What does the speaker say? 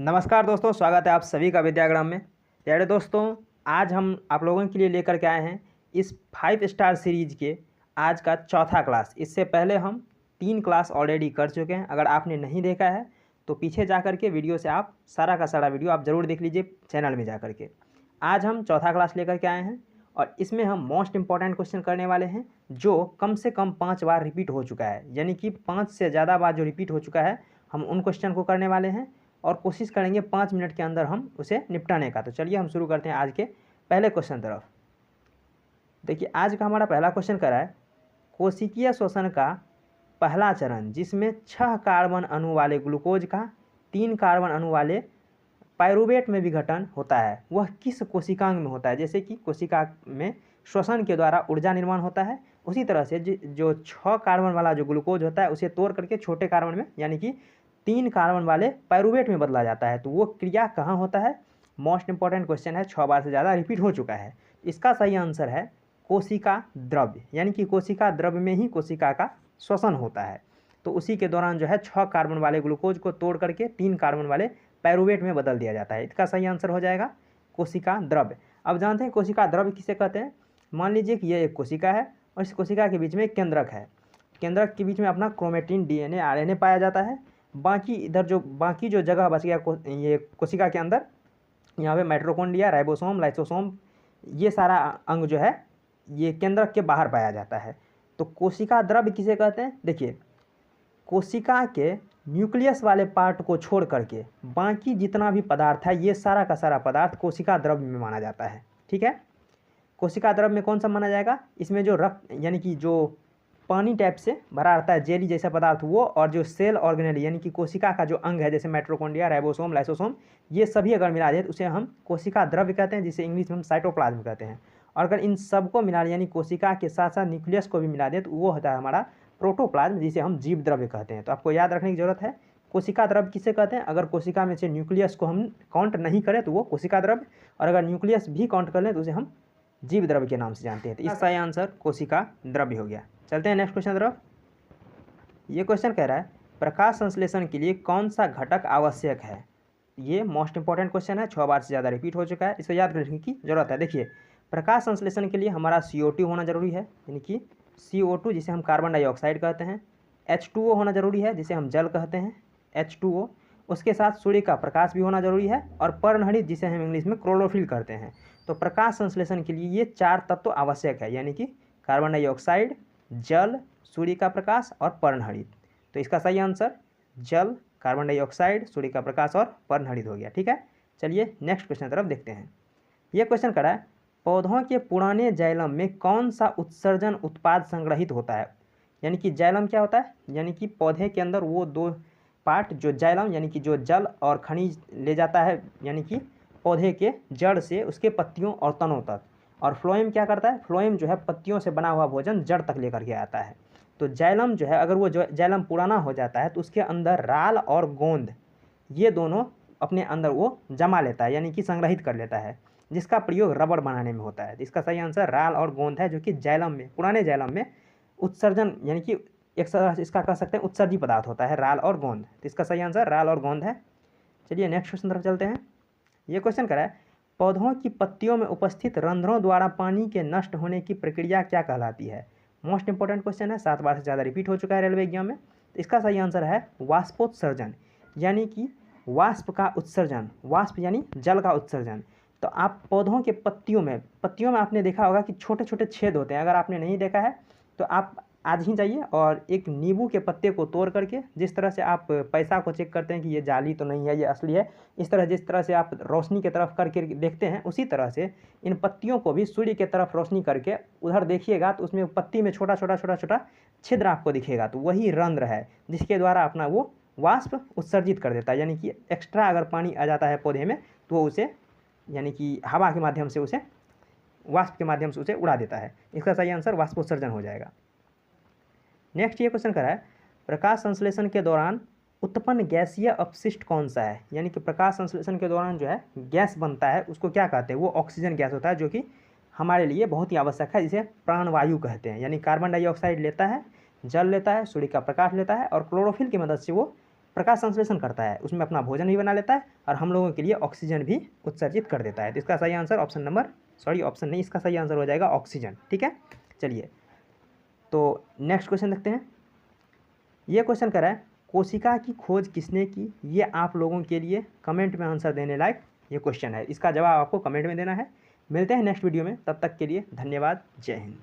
नमस्कार दोस्तों, स्वागत है आप सभी का विद्याग्राम में। प्यारे दोस्तों, आज हम आप लोगों के लिए लेकर के आए हैं इस 5 स्टार सीरीज के आज का चौथा क्लास। इससे पहले हम 3 क्लास ऑलरेडी कर चुके हैं। अगर आपने नहीं देखा है तो पीछे जा कर के वीडियो से आप सारा का सारा वीडियो आप ज़रूर देख लीजिए चैनल में जा कर के। आज हम चौथा क्लास लेकर के आए हैं और इसमें हम मोस्ट इंपॉर्टेंट क्वेश्चन करने वाले हैं जो कम से कम 5 बार रिपीट हो चुका है, यानी कि 5 से ज़्यादा बार जो रिपीट हो चुका है हम उन क्वेश्चन को करने वाले हैं और कोशिश करेंगे 5 मिनट के अंदर हम उसे निपटाने का। तो चलिए हम शुरू करते हैं आज के पहले क्वेश्चन तरफ। देखिए, आज का हमारा पहला क्वेश्चन करा है कोशिकीय श्वसन का पहला चरण जिसमें 6 कार्बन अणु वाले ग्लूकोज का 3 कार्बन अणु वाले पायरुवेट में विघटन होता है, वह किस कोशिकांग में होता है। जैसे कि कोशिका में श्वसन के द्वारा ऊर्जा निर्माण होता है, उसी तरह से जो 6 कार्बन वाला जो ग्लूकोज होता है उसे तोड़ करके छोटे कार्बन में यानी कि 3 कार्बन वाले पायरुवेट में बदला जाता है। तो वो क्रिया कहाँ होता है? मोस्ट इंपॉर्टेंट क्वेश्चन है, 6 बार से ज़्यादा रिपीट हो चुका है। इसका सही आंसर है कोशिका द्रव्य, यानी कि कोशिका द्रव्य में ही कोशिका का श्वसन होता है। तो उसी के दौरान जो है 6 कार्बन वाले ग्लूकोज को तोड़ करके 3 कार्बन वाले पायरुवेट में बदल दिया जाता है। इसका सही आंसर हो जाएगा कोशिका द्रव्य। अब जानते हैं कोशिका द्रव्य किसे कहते हैं। मान लीजिए कि यह एक कोशिका है और इस कोशिका के बीच में एक केंद्रक है। केंद्रक के बीच में अपना क्रोमेटिन, डीएनए, आरएनए पाया जाता है। बाकी जो जगह बच गया ये कोशिका के अंदर, यहाँ पे माइटोकॉन्ड्रिया, राइबोसोम, लाइसोसोम, ये सारा अंग जो है ये केंद्रक के बाहर पाया जाता है। तो कोशिका द्रव्य किसे कहते हैं? देखिए, कोशिका के न्यूक्लियस वाले पार्ट को छोड़ करके बाकी जितना भी पदार्थ है ये सारा का सारा पदार्थ कोशिका द्रव्य में माना जाता है। ठीक है, कोशिका द्रव्य में कौन सा माना जाएगा? इसमें जो रक्त यानी कि जो पानी टाइप से भरा रहता है, जेली जैसा पदार्थ वो, और जो सेल ऑर्गेनेल यानी कि कोशिका का जो अंग है जैसे माइटोकॉन्ड्रिया, राइबोसोम, लाइसोसोम, ये सभी अगर मिला जाए तो उसे हम कोशिका द्रव्य कहते हैं, जिसे इंग्लिश में हम साइटोप्लाज्म कहते हैं। और अगर इन सबको मिला यानी कोशिका के साथ साथ न्यूक्लियस को भी मिला दें तो वो होता है हमारा प्रोटोप्लाज्म, जिसे हम जीव द्रव्य कहते हैं। तो आपको याद रखने की जरूरत है कोशिका द्रव्य किसे कहते हैं। अगर कोशिका में से न्यूक्लियस को हम काउंट नहीं करें तो वो कोशिका द्रव्य, और अगर न्यूक्लियस भी काउंट कर लें तो उसे हम जीव द्रव्य के नाम से जानते हैं। तो इसका सही आंसर कोशिका द्रव्य हो गया। चलते हैं नेक्स्ट क्वेश्चन तरफ। ये क्वेश्चन कह रहा है प्रकाश संश्लेषण के लिए कौन सा घटक आवश्यक है। ये मोस्ट इंपॉर्टेंट क्वेश्चन है, 6 बार से ज़्यादा रिपीट हो चुका है, इसको याद रखने की जरूरत है। देखिए, प्रकाश संश्लेषण के लिए हमारा CO2 होना जरूरी है, यानी कि CO2 जिसे हम कार्बन डाइऑक्साइड कहते हैं। H2O होना जरूरी है जिसे हम जल कहते हैं, H2O। उसके साथ सूर्य का प्रकाश भी होना जरूरी है, और पर्णहरित जिसे हम इंग्लिश में क्लोरोफिल कहते हैं। तो प्रकाश संश्लेषण के लिए ये 4 तत्व आवश्यक है, यानी कि कार्बन डाइऑक्साइड, जल, सूर्य का प्रकाश और पर्णहरित। तो इसका सही आंसर जल, कार्बन डाइऑक्साइड, सूर्य का प्रकाश और पर्णहरित हो गया। ठीक है, चलिए नेक्स्ट क्वेश्चन तरफ देखते हैं। यह क्वेश्चन करा है पौधों के पुराने जाइलम में कौन सा उत्सर्जन उत्पाद संग्रहित होता है। यानी कि जाइलम क्या होता है, यानी कि पौधे के अंदर वो 2 पार्ट जो जाइलम यानी कि जो जल और खनिज ले जाता है, यानी कि पौधे के जड़ से उसके पत्तियों और तनों तक, और फ्लोएम क्या करता है, फ्लोएम जो है पत्तियों से बना हुआ भोजन जड़ तक लेकर के आता है। तो जाइलम जो है अगर वो जाइलम पुराना हो जाता है तो उसके अंदर राल और गोंद ये दोनों अपने अंदर वो जमा लेता है, यानी कि संग्रहित कर लेता है, जिसका प्रयोग रबड़ बनाने में होता है। तो इसका सही आंसर राल और गोंद है, जो कि जाइलम में, पुराने जाइलम में उत्सर्जन यानी कि एक तरह से इसका कह सकते हैं उत्सर्जी पदार्थ होता है राल और गोंद। तो इसका सही आंसर राल और गोंद है। चलिए नेक्स्ट क्वेश्चन तरफ चलते हैं। ये क्वेश्चन करा है पौधों की पत्तियों में उपस्थित रंध्रों द्वारा पानी के नष्ट होने की प्रक्रिया क्या कहलाती है। मोस्ट इंपॉर्टेंट क्वेश्चन है, 7 बार से ज़्यादा रिपीट हो चुका है रेलवे एग्जाम में। तो इसका सही आंसर है वाष्पोत्सर्जन, यानी कि वाष्प का उत्सर्जन, वाष्प यानी जल का उत्सर्जन। तो आप पौधों के पत्तियों में आपने देखा होगा कि छोटे छोटे छेद होते हैं। अगर आपने नहीं देखा है तो आप आज ही जाइए और एक नींबू के पत्ते को तोड़ करके, जिस तरह से आप पैसा को चेक करते हैं कि ये जाली तो नहीं है, ये असली है, जिस तरह से आप रोशनी की तरफ करके देखते हैं, उसी तरह से इन पत्तियों को भी सूर्य की तरफ रोशनी करके उधर देखिएगा तो उसमें पत्ती में छोटा छोटा छिद्र आपको दिखेगा। तो वही रंध्र है जिसके द्वारा अपना वो वाष्प उत्सर्जित कर देता है, यानी कि एक्स्ट्रा अगर पानी आ जाता है पौधे में तो वो उसे यानी कि हवा के माध्यम से उसे वाष्प के माध्यम से उसे उड़ा देता है। इसका सही आंसर वाष्पोत्सर्जन हो जाएगा। नेक्स्ट ये क्वेश्चन करा है प्रकाश संश्लेषण के दौरान उत्पन्न गैसीय अपशिष्ट कौन सा है। यानी कि प्रकाश संश्लेषण के दौरान जो है गैस बनता है उसको क्या कहते हैं, वो ऑक्सीजन गैस होता है, जो कि हमारे लिए बहुत ही आवश्यक है, जिसे प्राणवायु कहते हैं। यानी कार्बन डाइऑक्साइड लेता है, जल लेता है, सूर्य का प्रकाश लेता है, और क्लोरोफिल की मदद से वो प्रकाश संश्लेषण करता है, उसमें अपना भोजन भी बना लेता है और हम लोगों के लिए ऑक्सीजन भी उत्सर्जित कर देता है। तो इसका सही आंसर ऑप्शन नहीं, इसका सही आंसर हो जाएगा ऑक्सीजन। ठीक है, चलिए तो नेक्स्ट क्वेश्चन देखते हैं। ये क्वेश्चन कह रहा है कोशिका की खोज किसने की। ये आप लोगों के लिए कमेंट में आंसर देने लायक ये क्वेश्चन है, इसका जवाब आपको कमेंट में देना है। मिलते हैं नेक्स्ट वीडियो में, तब तक के लिए धन्यवाद, जय हिंद।